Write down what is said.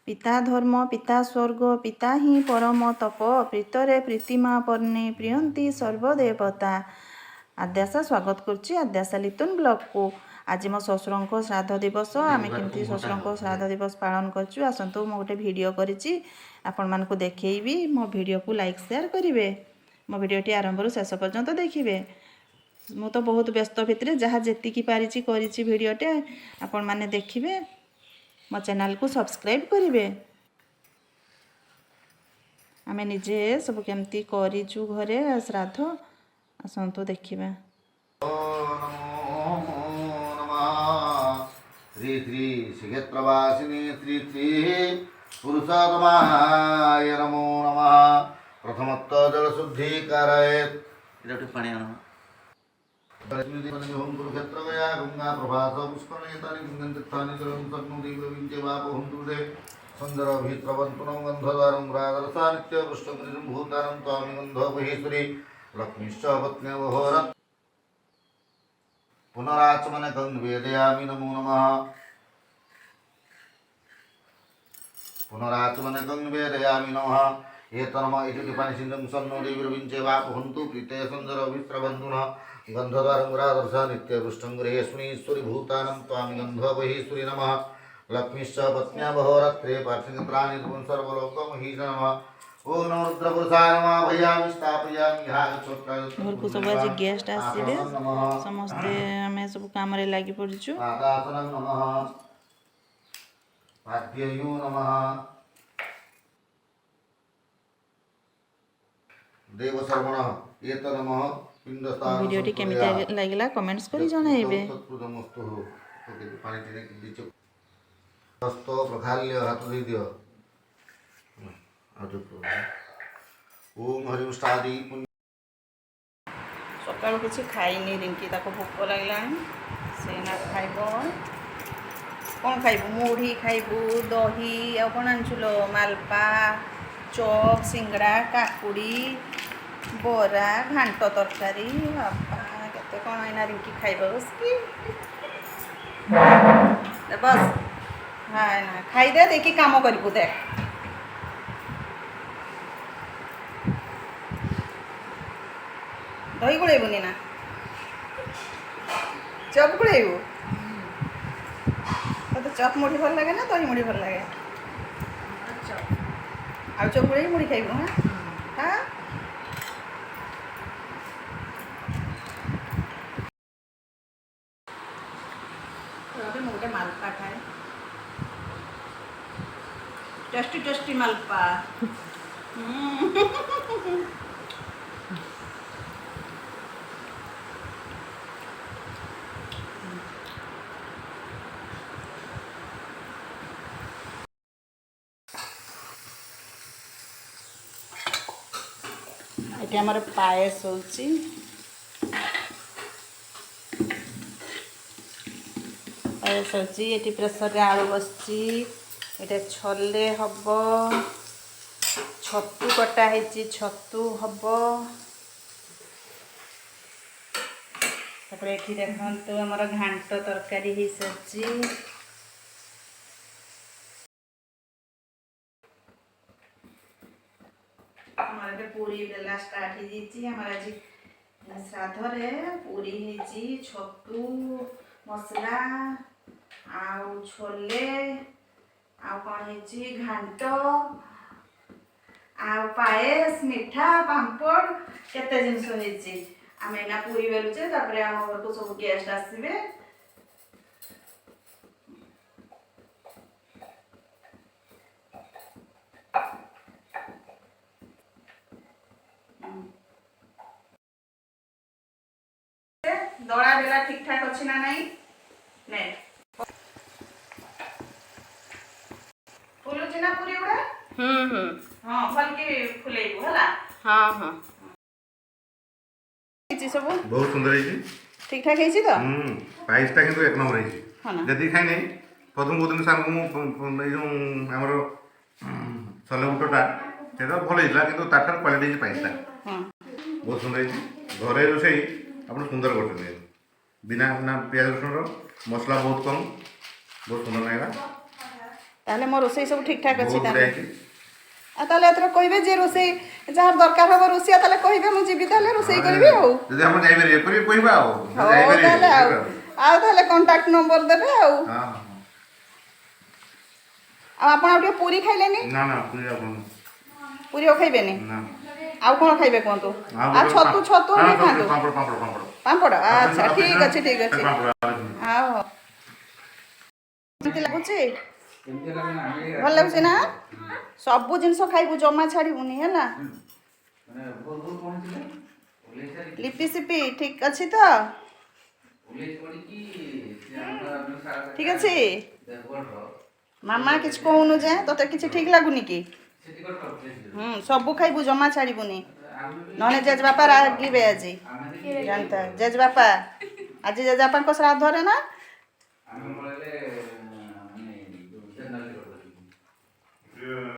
पिता धर्म पिता स्वर्ग पिता ही परम तप प्रीतरे प्रीतिमा पर्णे प्रियंती सर्वदेवता। आद्यासा स्वागत करुच्ची आद्यासालितुन ब्लॉग को। आज मो ससुर श्राद्ध दिवस आम केमती ससुर श्राद्ध दिवस पालन करूँ आसतु मो गोटे भिडियो करी आपण मानक देखी मो भिडियो को लाइक शेयर करेंगे। मो भिडियोटी आरंभ शेष पर्यंत देखिए। मु तो बहुत व्यस्त भितर जहाँ जी पारी करी भिडियोटे आपण मैंने देखिए। मो चैनल को सब्सक्राइब करेंगे। आमे निजे सब केमती करिचु घरे श्राद्ध आसतु देखिए। श्री श्री श्रीक्षेत्रवासिनी श्री श्री पुरुषोत्तमाय नमो नमः। प्रथमत्व जल शुद्धीकरयेत् पानी कुरुक्षेत्र गया गंगा प्रभास पुष्करणेतानि गंगन्तीर्थानि जलं शक्नोति प्रविञ्चे वापहुन्तुदे सुन्दरभित्रवन्तुनं गन्धद्वारं रागरसानित्य पुष्टमृतं भूतानं त्वामि गन्धोपहेश्वरी लक्ष्मीश्च पत्न्यवहोरत् पुनराचमनकं वेदयामि नमो नमः। पुनराचमनकं वेदयामि नमः। एतनम इति पानिसिन्धुं सन्नोति प्रविञ्चे वापहुन्तु प्रीते सुन्दरभित्रवन्तुनः गन्धद्वारं रागरसा नित्यपुष्टं गृहेऽस्मीश्वरि भूतानं त्वामि गन्धोपहेश्वरी नमः। लक्ष्मीश्च पत्न्यवहोरत्रे पार्थित्राणि सर्वलोकमहीश नमः। ओ नवरुद्रपुरुषाय नमः। भयामि स्थापयामि घर को सब आज गेस्ट आसीबे समस्ते हमें सब काम रे लागि पड़िछु। आदासनं नमः। पाद्ययो नमः। देव सर्वणः एत नमः। पिंडस्थान वीडियोटी केमिति लागिला कमेंट्स करी जणाइबे। तत्पुरमस्तु ओके पानी टिने दिचो हस्त प्रखाल्य हाथ दे दियो। ओम हरिम स्टादी सकाळू किछि खाइनी रिंकी ताको भूख लागलानी सेना खाइबो। कोन खाइबो मुढ़ी खाइबो दही आ कोन आनछुलो मालपा चॉप सिंगड़ा काकुड़ी बोरा घांट तरकारी बापा केते कोन आइना रिंकी खाइबो बसकी बस हां ना खाइ दे देखि काम करिबो दे। दही गुड़ेबुनि ना चप गुड़ेबू तो चप मुढ़ी भल लगे ना दही मुढ़ी भल लगे आ चप गुड़े मुढ़ी खाइबू। हाँ हाँ तो मोटे मालपा खाए टेस्टी टेस्टी मालपा। ये हमारे पायस होची पायस होची ये प्रेसर रे आलू बसची ये छोले हब छतु कटा है छतु हब तापर ये देखो आमर घांट तरकारी हो सारी हमारे पूरी बेला स्टार्ट हो आज श्राद्ध रे पूरी है छतु मसला आउ छोले आउ कौन है घांट आउ पायस मिठा पांपड़ केते जिनस होइची आमे ना पूरी बेलुचे तापर आम घर को सब गेस्ट आसीबे। दड़ा बेला ठीक ठाक अच्छी ना नहीं ने फुलुची ना पूरी उड़ा हां फल के फुलेइबो हला हां हां इची सब बहुत सुंदर है ठीक ठाक है तो प्राइस टा किंतु एक नंबर है जदी खाइ नै प्रथम दिन सान को ए जो हमर छले उटटा तेरा भले हिला किंतु ताठर क्वालिटी प्राइस टा हां बहुत सुंदर है। घरे रोसई अपन सुंदर करते बिना ना प्याज रसुन मसला बहुत कम बहुत सुंदर लगेगा। ताले मो रोसई सब ठीक ठाक अच्छी बहुत ताले बढिया आ ताले एथर कहबे जे रोसई जहाँ दरकार हबो रोसिया ताले कहबे मु जीबी ताले रोसई करबी आउ ଯଦି ଆପଣ ଯାଇପାରିବେ କରିବେ କହିବା ଆଉ हो ଯଦି ताले ଯାଇପାରିବେ आउ ताले कांटेक्ट नंबर देबे आउ ହଁ आ आपण आउ पूरी खाइलेनी ନା ନା ପୁରୀ ଆପଣ पूरी ओ खाइबेनी ନା आउ कोन खाइबे कोंतु आ छतु छतु ହଁ नहीं खांतु ପାମ୍ପଡ଼ ପାମ୍ପଡ଼ ପାମ୍ପଡ଼ पापड़ अच्छा ଆପଣ ठीक अच्छे ठीक अच्छे ପାମ୍ପଡ଼ आओ लगुची भल लगुची ना सबु जिनस खाइबु जमा छाड़बुनी है ना लिपि सिपि ठीक अच्छी तो ठीक अच्छे मामा किछ कहूनु जे तोते किछ ठीक लगुनी कि सबु खाइबु जमा छाड़बुनी नने जेज बापा रागिबे आज जानता जेज बापा आज जेज बापा को श्राद्ध रे ना